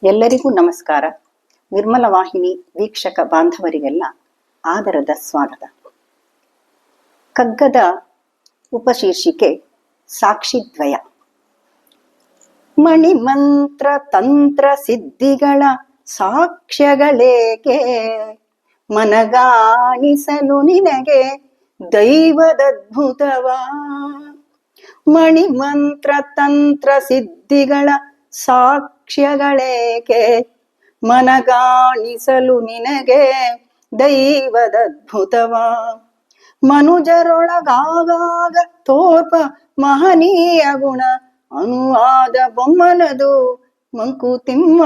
ಎಲ್ಲರಿಗೂ ನಮಸ್ಕಾರ. ನಿರ್ಮಲ ವಾಹಿನಿ ವೀಕ್ಷಕ ಬಾಂಧವರಿಗೆಲ್ಲ ಆದರದ ಸ್ವಾಗತ. ಕಗ್ಗದ ಉಪಶೀರ್ಷಿಕೆ ಸಾಕ್ಷಿದ್ವಯ. ಮಣಿಮಂತ್ರ ತಂತ್ರ ಸಿದ್ಧಿಗಳ ಸಾಕ್ಷ್ಯಗಳೇಕೆ, ಮನಗಾಣಿಸಲು ನಿನಗೆ ದೈವದದ್ಭುತವ. ಮಣಿಮಂತ್ರ ತಂತ್ರ ಸಿದ್ಧಿಗಳ ಸಾಕ್ಷ್ಯಗಳೇಕೆ, ಮನಗಾಣಿಸಲು ನಿನಗೆ ದೈವದದ್ಭುತವ. ಮನುಜರೊಳಗಾಗಾಗ ತೋರ್ಪ ಮಹನೀಯ ಗುಣ, ಅನುವಾದ ಬೊಮ್ಮನದು ಮಂಕುತಿಮ್ಮ.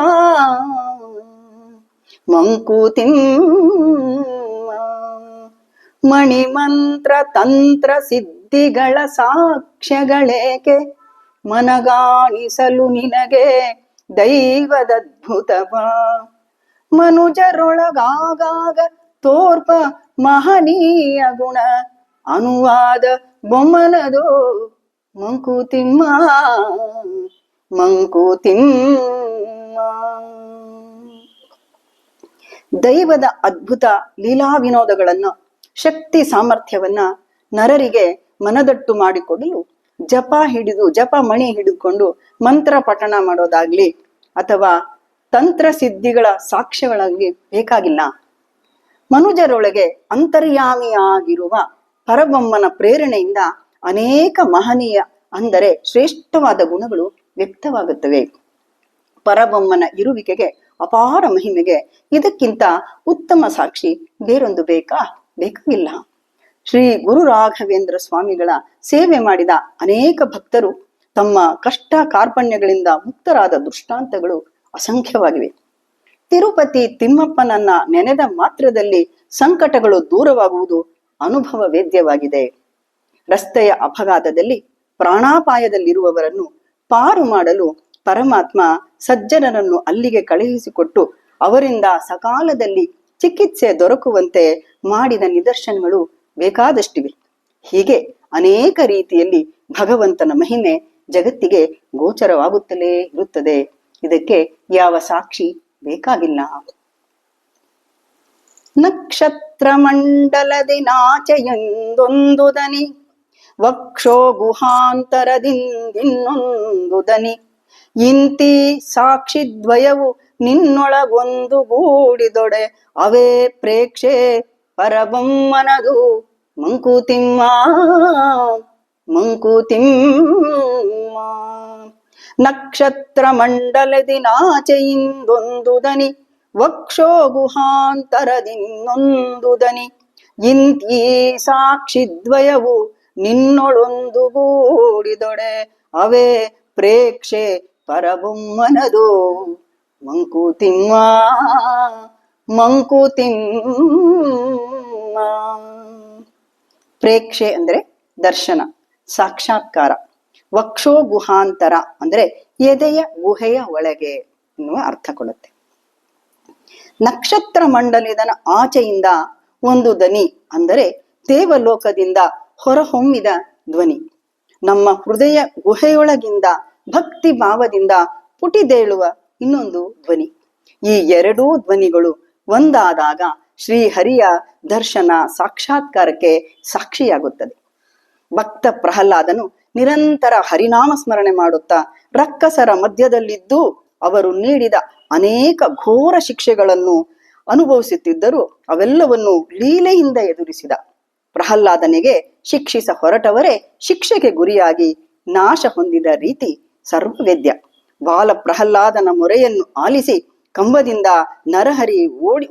ಮಣಿಮಂತ್ರ ತಂತ್ರ ಸಿದ್ಧಿಗಳ ಸಾಕ್ಷ್ಯಗಳೇಕೆ, ಮನಗಾಣಿಸಲು ನಿನಗೆ ದೈವದದ್ಭುತವ. ಮನುಜರೊಳಗಾಗಾಗ ತೋರ್ಪ ಮಹನೀಯ ಗುಣ, ಅನುವಾದ ಬೊಮ್ಮನದು ಮಂಕುತಿಮ್ಮ. ದೈವದ ಅದ್ಭುತ ಲೀಲಾ ವಿನೋದಗಳನ್ನು, ಶಕ್ತಿ ಸಾಮರ್ಥ್ಯವನ್ನ ನರರಿಗೆ ಮನದಟ್ಟು ಮಾಡಿಕೊಡಲು ಜಪ ಮಣಿ ಹಿಡಿದುಕೊಂಡು ಮಂತ್ರ ಪಠಣ ಮಾಡೋದಾಗ್ಲಿ ಅಥವಾ ತಂತ್ರ ಸಿದ್ಧಿಗಳ ಸಾಕ್ಷ್ಯಗಳಾಗ್ಲಿ ಬೇಕಾಗಿಲ್ಲ. ಮನುಜರೊಳಗೆ ಅಂತರ್ಯಾಮಿಯಾಗಿರುವ ಪರಬೊಮ್ಮನ ಪ್ರೇರಣೆಯಿಂದ ಅನೇಕ ಮಹನೀಯ ಅಂದರೆ ಶ್ರೇಷ್ಠವಾದ ಗುಣಗಳು ವ್ಯಕ್ತವಾಗುತ್ತವೆ. ಪರಬೊಮ್ಮನ ಇರುವಿಕೆಗೆ, ಅಪಾರ ಮಹಿಮೆಗೆ ಇದಕ್ಕಿಂತ ಉತ್ತಮ ಸಾಕ್ಷಿ ಬೇರೊಂದು ಬೇಕಾಗಿಲ್ಲ. ಶ್ರೀ ಗುರು ರಾಘವೇಂದ್ರ ಸ್ವಾಮಿಗಳ ಸೇವೆ ಮಾಡಿದ ಅನೇಕ ಭಕ್ತರು ತಮ್ಮ ಕಷ್ಟ ಕಾರ್ಪಣ್ಯಗಳಿಂದ ಮುಕ್ತರಾದ ದೃಷ್ಟಾಂತಗಳು ಅಸಂಖ್ಯವಾಗಿವೆ. ತಿರುಪತಿ ತಿಮ್ಮಪ್ಪನನ್ನ ನೆನೆದ ಮಾತ್ರದಲ್ಲಿ ಸಂಕಟಗಳು ದೂರವಾಗುವುದು ಅನುಭವ ವೇದ್ಯವಾಗಿದೆ. ರಸ್ತೆಯ ಅಪಘಾತದಲ್ಲಿ ಪ್ರಾಣಾಪಾಯದಲ್ಲಿರುವವರನ್ನು ಪಾರು ಮಾಡಲು ಪರಮಾತ್ಮ ಸಜ್ಜನರನ್ನು ಅಲ್ಲಿಗೆ ಕಳುಹಿಸಿಕೊಟ್ಟು ಅವರಿಂದ ಸಕಾಲದಲ್ಲಿ ಚಿಕಿತ್ಸೆ ದೊರಕುವಂತೆ ಮಾಡಿದ ನಿದರ್ಶನಗಳು ಬೇಕಾದಷ್ಟಿವೆ. ಹೀಗೆ ಅನೇಕ ರೀತಿಯಲ್ಲಿ ಭಗವಂತನ ಮಹಿಮೆ ಜಗತ್ತಿಗೆ ಗೋಚರವಾಗುತ್ತಲೇ ಇರುತ್ತದೆ. ಇದಕ್ಕೆ ಯಾವ ಸಾಕ್ಷಿ ಬೇಕಾಗಿಲ್ಲ. ನಕ್ಷತ್ರ ಮಂಡಲದಿ ನಾಚೆಯೊಂದೊಂದು ದನಿ, ವಕ್ಷೋ ಗುಹಾಂತರದಿಂದಿನ್ನೊಂದು ದನಿ, ಇಂತಿ ಸಾಕ್ಷಿದ್ವಯವು ನಿನ್ನೊಳಗೊಂದು ಗೂಡಿದೊಡೆ, ಅವೇ ಪ್ರೇಕ್ಷೆ ಪರಬೊಮ್ಮನದು ಮಂಕುತಿಮ್ಮ. ನಕ್ಷತ್ರ ಮಂಡಲದಿ ನಾಚೆಯಿಂದೊಂದು ದನಿ, ವಕ್ಷೋ ಗುಹಾಂತರದಿನ್ನೊಂದು ದನಿ, ಇಂತೀ ಸಾಕ್ಷಿದ್ವಯವು ನಿನ್ನೊಳೊಂದು ಗೂಡಿದೊಡೆ, ಅವೇ ಪ್ರೇಕ್ಷೆ ಪರಬೊಮ್ಮನದು ಮಂಕುತಿಮ್ಮ. ಪ್ರೇಕ್ಷೆ ಅಂದ್ರೆ ದರ್ಶನ, ಸಾಕ್ಷಾತ್ಕಾರ. ವಕ್ಷೋ ಗುಹಾಂತರ ಅಂದ್ರೆ ಎದೆಯ ಗುಹೆಯ ಒಳಗೆ ಎನ್ನುವ ಅರ್ಥ ಕೊಡುತ್ತೆ. ನಕ್ಷತ್ರ ಮಂಡಲದ ಆಚೆಯಿಂದ ಒಂದು ದನಿ ಅಂದರೆ ದೇವಲೋಕದಿಂದ ಹೊರಹೊಮ್ಮಿದ ಧ್ವನಿ, ನಮ್ಮ ಹೃದಯ ಗುಹೆಯೊಳಗಿಂದ ಭಕ್ತಿ ಭಾವದಿಂದ ಪುಟಿದೇಳುವ ಇನ್ನೊಂದು ಧ್ವನಿ. ಈ ಎರಡೂ ಧ್ವನಿಗಳು ಒಂದಾದಾಗ ಶ್ರೀಹರಿಯ ದರ್ಶನ ಸಾಕ್ಷಾತ್ಕಾರಕ್ಕೆ ಸಾಕ್ಷಿಯಾಗುತ್ತದೆ. ಭಕ್ತ ಪ್ರಹ್ಲಾದನು ನಿರಂತರ ಹರಿನಾಮ ಸ್ಮರಣೆ ಮಾಡುತ್ತಾ ರಕ್ಕಸರ ಮಧ್ಯದಲ್ಲಿದ್ದು ಅವರು ನೀಡಿದ ಅನೇಕ ಘೋರ ಶಿಕ್ಷೆಗಳನ್ನು ಅನುಭವಿಸುತ್ತಿದ್ದರೂ ಅವೆಲ್ಲವನ್ನು ಲೀಲೆಯಿಂದ ಎದುರಿಸಿದ. ಪ್ರಹ್ಲಾದನಿಗೆ ಶಿಕ್ಷಿಸ ಹೊರಟವರೇ ಶಿಕ್ಷೆಗೆ ಗುರಿಯಾಗಿ ನಾಶ ಹೊಂದಿದ ರೀತಿ ಸರ್ವವೇದ್ಯ. ಬಾಲ ಪ್ರಹ್ಲಾದನ ಮೊರೆಯನ್ನು ಆಲಿಸಿ ಕಂಬದಿಂದ ನರಹರಿ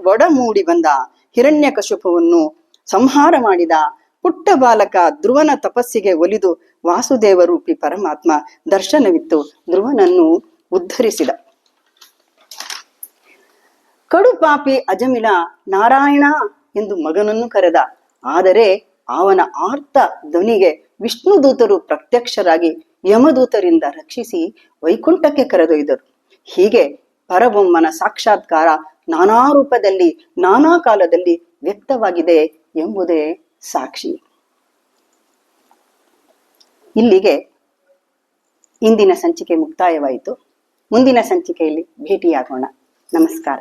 ಒಡಮೂಡಿ ಬಂದ. ಹಿರಣ್ಯಕಶಿಪುವನ್ನು ಸಂಹಾರ ಮಾಡಿದ. ಪುಟ್ಟ ಬಾಲಕ ಧ್ರುವನ ತಪಸ್ಸಿಗೆ ಒಲಿದು ವಾಸುದೇವ ರೂಪಿ ಪರಮಾತ್ಮ ದರ್ಶನವಿತ್ತು ಧ್ರುವನನ್ನು ಉದ್ಧರಿಸಿದ. ಕಡುಪಾಪಿ ಅಜಮಿಳ ನಾರಾಯಣ ಎಂದು ಮಗನನ್ನು ಕರೆದ. ಆದರೆ ಅವನ ಆರ್ತ ಧ್ವನಿಗೆ ವಿಷ್ಣು ದೂತರು ಪ್ರತ್ಯಕ್ಷರಾಗಿ ಯಮದೂತರಿಂದ ರಕ್ಷಿಸಿ ವೈಕುಂಠಕ್ಕೆ ಕರೆದೊಯ್ದರು. ಹೀಗೆ ಪರಬೊಮ್ಮನ ಸಾಕ್ಷಾತ್ಕಾರ ನಾನಾ ರೂಪದಲ್ಲಿ ನಾನಾ ಕಾಲದಲ್ಲಿ ವ್ಯಕ್ತವಾಗಿದೆ ಎಂಬುದೇ ಸಾಕ್ಷಿ. ಇಲ್ಲಿಗೆ ಇಂದಿನ ಸಂಚಿಕೆ ಮುಕ್ತಾಯವಾಯಿತು. ಮುಂದಿನ ಸಂಚಿಕೆಯಲ್ಲಿ ಭೇಟಿಯಾಗೋಣ. ನಮಸ್ಕಾರ.